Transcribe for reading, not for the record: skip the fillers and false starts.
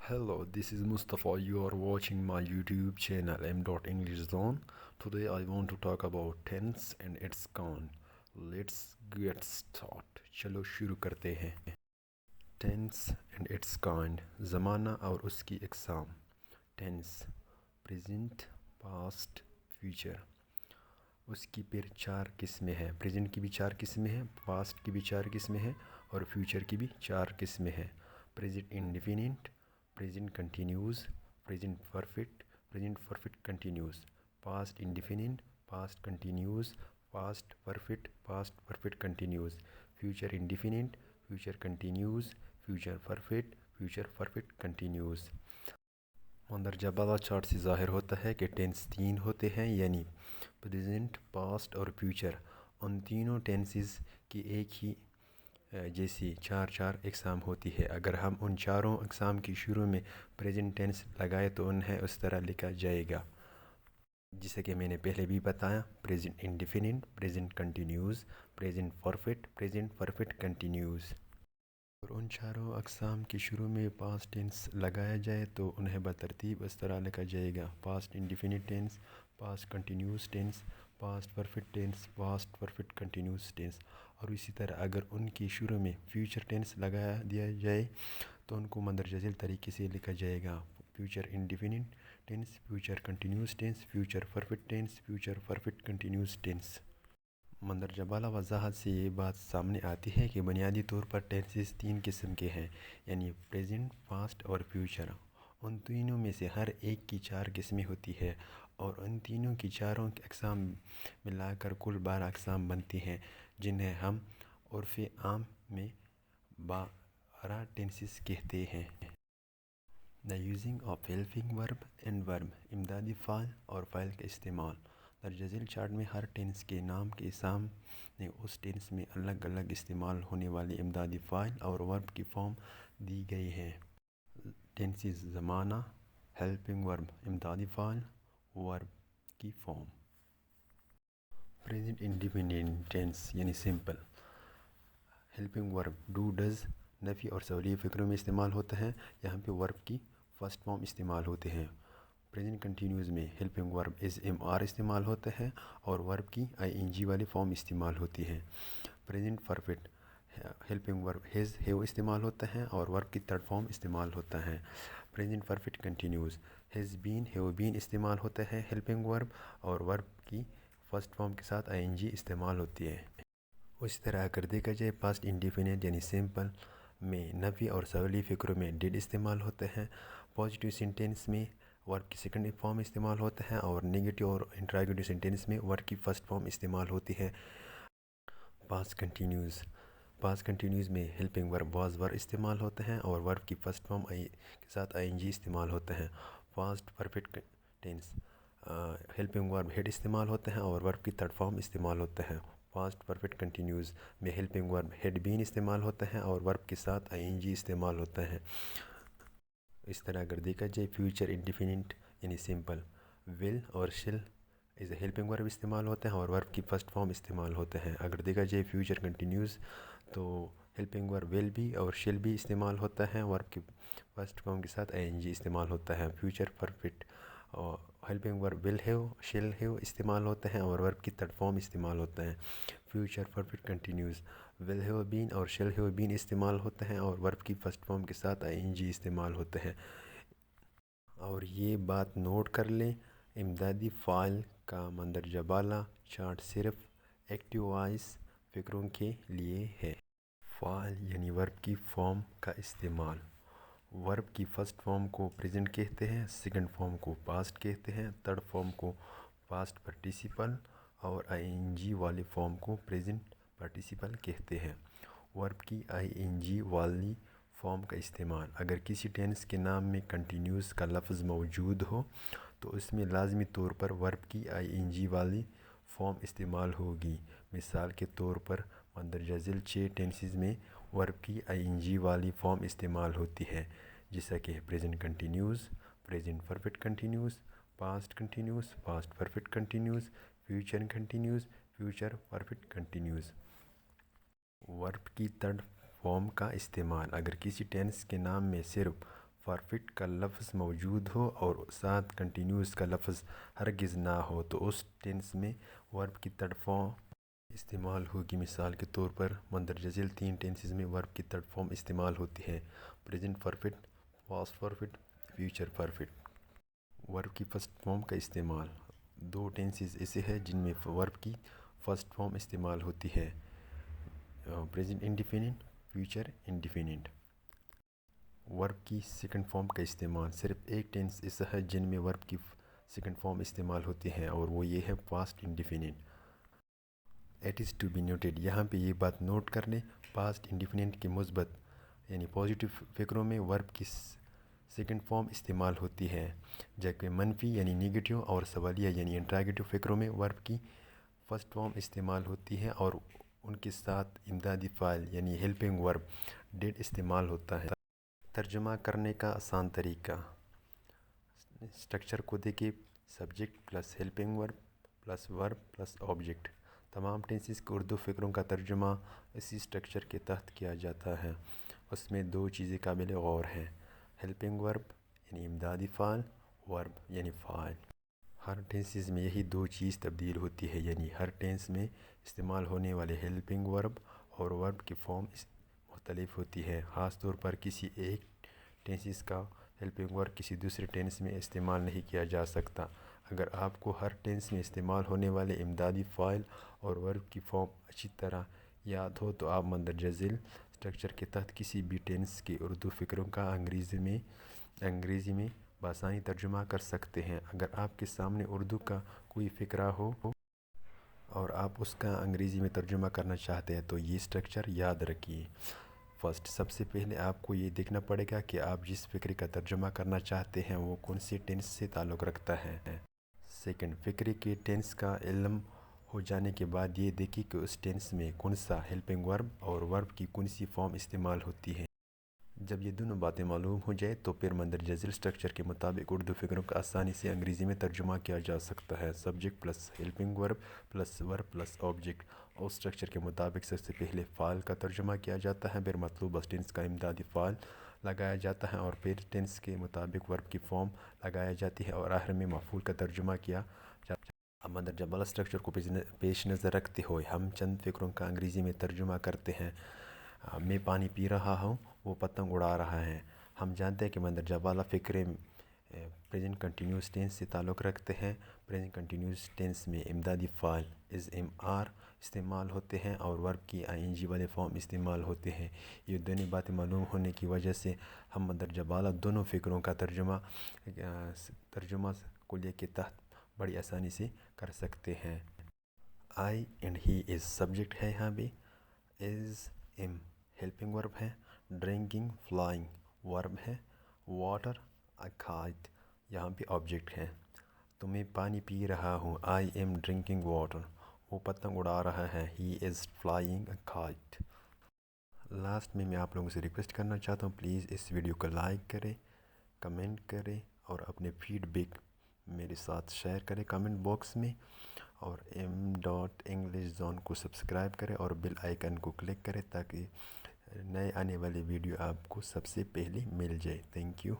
Hello, this is Mustafa. You are watching my YouTube channel M.English Zone. Today I want to talk about tense and its count. Let's get started. चलो शुरू करते हैं. Tense and its kind. ज़माना और उसकी अक़साम. Tense, present, past, future. उसकी फिर चार किस्में हैं. प्रेजेंट की भी चार किस्में हैं, पास्ट की भी चार किस्में हैं और फ्यूचर की भी चार किस्में हैं. Present indefinite, present continuous, present perfect continuous, past indefinite, past continuous, past perfect continuous, future indefinite, future continuous, future perfect continuous. मंदरजा वाला चार्ट से ज़ाहिर होता है कि टेंस तीन होते हैं, यानी प्रेजेंट, पास्ट और फ्यूचर. उन तीनों टेंसेस की एक ही जैसी चार चार एग्ज़ाम होती है. अगर हम उन चारों एग्ज़ाम की शुरू में प्रेजेंट टेंस लगाए तो उन्हें उस तरह लिखा जाएगा जिसे कि मैंने पहले भी बताया. Present indefinite, present continuous, present perfect continuous. और उन चारों अक़साम की शुरू में पास्ट टेंस लगाया जाए तो उन्हें बतरतीब इस तरह लिखा जाएगा: past indefinite tense, past continuous tense, past perfect tense, past perfect continuous tense. और इसी तरह अगर उनकी शुरू में फ्यूचर टेंस लगाया दिया जाए तो उनको मंदरजा तरीके से लिखा जाएगा: future indefinite tense, future continuous tense, future perfect tense, future perfect continuous tense. मंदरजा बाला वजाहत से ये बात सामने आती है कि बुनियादी तौर पर टेंसेस तीन किस्म के हैं, यानी प्रेजेंट, पास्ट और फ्यूचर. उन तीनों में से हर एक की चार किस्में होती है और उन तीनों की चारों अक़साम मिलाकर कुल 12 अक़साम बनती हैं, जिन्हें हम उर्फ़ आम में 12 टेंसेस कहते हैं. The using of helping verb and verb, इमदादी फ़ाइल और फ़ाइल का इस्तेमाल. दरअसल चार्ट में हर टेंस के नाम के सामने उस टेंस में अलग अलग इस्तेमाल होने वाली इमदादी फ़ाइल और वर्ब की फॉर्म दी गई है. टेंसेस: ज़माना, हेल्पिंग वर्ब, इमदादी फ़ाइल, वर्ब की फॉर्म. प्रेजेंट इंडेफिनिट टेंस यानी simple. Helping verb do, does, नफ़ी और सवालिया फ़िक्रों में इस्तेमाल होता है. यहाँ पे वर्ब की फ़र्स्ट फॉर्म इस्तेमाल होते हैं. प्रेजेंट कंटिन्यूस में helping verb is, am, are इस्तेमाल होता है और वर्ब की आईएनजी वाली फॉर्म इस्तेमाल होती है. Present perfect helping verb has, have इस्तेमाल होता है और वर्ब की थर्ड फॉर्म इस्तेमाल होता है. Present perfect continuous has been, have been इस्तेमाल होता है हेल्पिंग वर्ब और वर्ब की फर्स्ट फॉर्म के साथ आईएनजी इस्तेमाल होती है. उसी तरह अगर देखा जाए पास्ट इंडेफिनिट यानी सिंपल में नफ़ी और सवाली फ़िक्रों में डिड इस्तेमाल होता है. पॉजिटिव सेंटेंस में वर्ब की सेकंड फॉर्म इस्तेमाल होता है और नेगेटिव और इंट्रोगेटिव सेंटेंस में वर्ब की फ़र्स्ट फॉर्म इस्तेमाल होती है. पास्ट कंटिन्यूस में हेल्पिंग वर्ब वाज, वर इस्तेमाल होता है और वर्ब की फ़र्स्ट फॉर्म के साथ आईएनजी इस्तेमाल होता है. Past perfect tense helping verb had इस्तेमाल होता है और वर्ब की थर्ड फॉर्म इस्तेमाल होता है. पास्ट परफेक्ट कंटिन्यूस में हेल्पिंग वर्ब हेड बीन इस्तेमाल होता है और वर्ब के साथ आईएनजी इस्तेमाल होता है. इस तरह अगर देखा जाए फ्यूचर इंडेफिनिट यानी सिंपल, विल और शिल इज़ हेल्पिंग वर्ब इस्तेमाल होते हैं और वर्ब की फ़र्स्ट फॉर्म इस्तेमाल होते हैं. अगर देखा जाए फ्यूचर कंटिन्यूस तो हेल्पिंग वर्ब विल भी और शिल भी इस्तेमाल होता है, वर्ब की फर्स्ट फॉर्म के साथ आईएनजी इस्तेमाल होता है. फ्यूचर परफेक्ट और हेल्पिंग वर्ब विल हैव, शिल हैव इस्तेमाल होता है और वर्ब की थर्ड फॉर्म इस्तेमाल होता है. Future perfect continuous will have been और शिल हैव बीन इस्तेमाल होता है और वर्ब की फ़र्स्ट फॉर्म के साथ आईएनजी इस्तेमाल होता है. और ये बात नोट कर लें, इमदादी फ़ाइल का मंदरजा बाला चार्ट सिर्फ एक्टिव वॉइस फ़िक्रों के लिए है. फ़ाइल यानी वर्ब की फॉर्म का इस्तेमाल. वर्ब की फ़र्स्ट फॉर्म को प्रेजेंट कहते हैं, सेकंड फॉर्म को पास्ट कहते हैं, थर्ड फॉर्म को पास्ट पार्टिसिपल और आईएनजी वाली फॉर्म को प्रेजेंट पार्टिसिपल कहते हैं. वर्ब की आईएनजी वाली फॉर्म का इस्तेमाल. अगर किसी टेंस के नाम में कंटिन्यूस का लफ्ज़ मौजूद हो तो उसमें लाजमी तौर पर वर्ब की आईएनजी वाली फॉर्म इस्तेमाल होगी. मिसाल के तौर पर मंदरजा झेल 6 टेंसेस में वर्ब की आईएनजी वाली फॉर्म इस्तेमाल होती है, जैसा कि present continuous, present perfect continuous, past continuous, past perfect continuous, future continuous, future perfect continuous. Verb की थर्ड फॉर्म का इस्तेमाल. अगर किसी टेंस के नाम में सिर्फ پرفیکٹ کا لفظ موجود ہو اور ساتھ کنٹینیوس کا لفظ ہرگز نہ ہو تو اس ٹینس میں ورب کی تھرڈ فارم استعمال ہوگی۔ مثال کے طور پر مندرجہ ذیل 3 ٹینسز میں ورب کی تھرڈ فارم استعمال ہوتی ہے: present perfect, past perfect, future perfect. ورب کی فرسٹ فارم کا استعمال: 2 ٹینسز ایسے ہیں جن میں ورب کی فرسٹ فارم استعمال ہوتی ہے: پریزنٹ انڈیفینٹ، فیوچر انڈیفینٹ۔ ورب کی سیکنڈ فارم کا استعمال: صرف ایک ٹینس ایسا ہے جن میں ورب کی سیکنڈ فارم استعمال ہوتی ہے اور وہ یہ ہے past indefinite. It is to be noted, یہاں پہ یہ بات نوٹ کر لیں، پاسٹ انڈیفینٹ کے مثبت یعنی پازیٹیو فقروں میں ورب کی سیکنڈ فارم استعمال ہوتی ہے، جبکہ منفی یعنی نیگیٹو اور سوالیہ یعنی انٹراگیٹو فقروں میں ورب کی فرسٹ فارم استعمال ہوتی ہے اور ان کے ساتھ امدادی فاعل یعنی ہیلپنگ ورب ڈیڈ استعمال ہوتا ہے۔ ترجمہ کرنے کا آسان طریقہ: اسٹرکچر کو دیکھیں، subject plus helping verb plus verb plus object. تمام ٹینسز کے اردو فقروں کا ترجمہ اسی اسٹرکچر کے تحت کیا جاتا ہے۔ اس میں 2 چیزیں قابل غور ہیں: ہیلپنگ ورب یعنی امدادی فاعل، ورب یعنی فاعل۔ ہر ٹینسز میں یہی 2 چیز تبدیل ہوتی ہے، یعنی ہر ٹینس میں استعمال ہونے والے ہیلپنگ ورب اور ورب کی فارم مختلف ہوتی ہے۔ خاص طور پر کسی ایک ٹینسز کا ہیلپنگ ورب کسی دوسرے ٹینس میں استعمال نہیں کیا جا سکتا۔ اگر آپ کو ہر ٹینس میں استعمال ہونے والے امدادی فاعل اور ورب کی فارم اچھی طرح یاد ہو تو آپ مندرجہ ذیل اسٹرکچر کے تحت کسی بھی ٹینس کے اردو فقروں کا انگریزی میں بآسانی ترجمہ کر سکتے ہیں۔ اگر آپ کے سامنے اردو کا کوئی فقرہ ہو اور آپ اس کا انگریزی میں ترجمہ کرنا چاہتے ہیں تو یہ اسٹرکچر یاد رکھیے۔ فرسٹ، سب سے پہلے آپ کو یہ دیکھنا پڑے گا کہ آپ جس فقرے کا ترجمہ کرنا چاہتے ہیں وہ کون سے ٹینس سے تعلق رکھتا ہے۔ سیکنڈ، فقرے کے ٹینس کا علم ہو جانے کے بعد یہ دیکھیں کہ اس ٹینس میں کون سا ہیلپنگ ورب اور ورب کی کون سی فارم استعمال ہوتی ہے۔ جب یہ دونوں باتیں معلوم ہو جائے تو پھر مندرجہ ذیل اسٹرکچر کے مطابق اردو فقروں کا آسانی سے انگریزی میں ترجمہ کیا جا سکتا ہے۔ Subject plus helping verb plus verb plus object. اور اسٹرکچر کے مطابق سب سے پہلے فاعل کا ترجمہ کیا جاتا ہے، پھر مطلوبہ ٹینس کا امدادی فاعل لگایا جاتا ہے اور پھر ٹینس کے مطابق ورب کی فارم لگائی جاتی ہے اور آخر میں مفعول کا ترجمہ کیا جاتا ہے۔ اب مندرجہ بالا اسٹرکچر کو پیش نظر رکھتے ہوئے ہم چند فقروں کا انگریزی میں ترجمہ کرتے ہیں۔ میں پانی پی رہا ہوں، وہ پتنگ اڑا رہا ہے۔ ہم جانتے ہیں کہ مندرجہ بالا فقرے پریزنٹ کنٹینیوس ٹینس سے تعلق رکھتے ہیں۔ پریزنٹ کنٹینیوس ٹینس میں امدادی فاعل از ایم آر استعمال ہوتے ہیں اور ورب کی آئی این جی والے فارم استعمال ہوتے ہیں۔ یہ دونوں باتیں معلوم ہونے کی وجہ سے ہم مندرجہ بالا دونوں فقروں کا ترجمہ کلیہ کے تحت بڑی آسانی سے کر سکتے ہیں۔ آئی اینڈ ہی از سبجیکٹ ہے، یہاں بھی از ایم ہیلپنگ ورب ہے، ڈرنکنگ فلائنگ ورب ہے، واٹر اے کائٹ یہاں بھی آبجیکٹ ہے۔ تو میں پانی پی رہا ہوں، آئی ایم ڈرنکنگ واٹر، وہ پتنگ اڑا رہا ہے، he is flying a kite. Last میں آپ لوگوں سے ریکویسٹ کرنا چاہتا ہوں، پلیز اس ویڈیو کو لائک کریں، کمنٹ کریں اور اپنے فیڈ بیک میرے ساتھ شیئر کریں کمنٹ باکس میں، اور M.English Zone کو سبسکرائب کریں اور بیل آئیکن کو کلک کریں تاکہ نئے آنے والی ویڈیو آپ کو سب سے پہلے مل جائے۔ Thank you.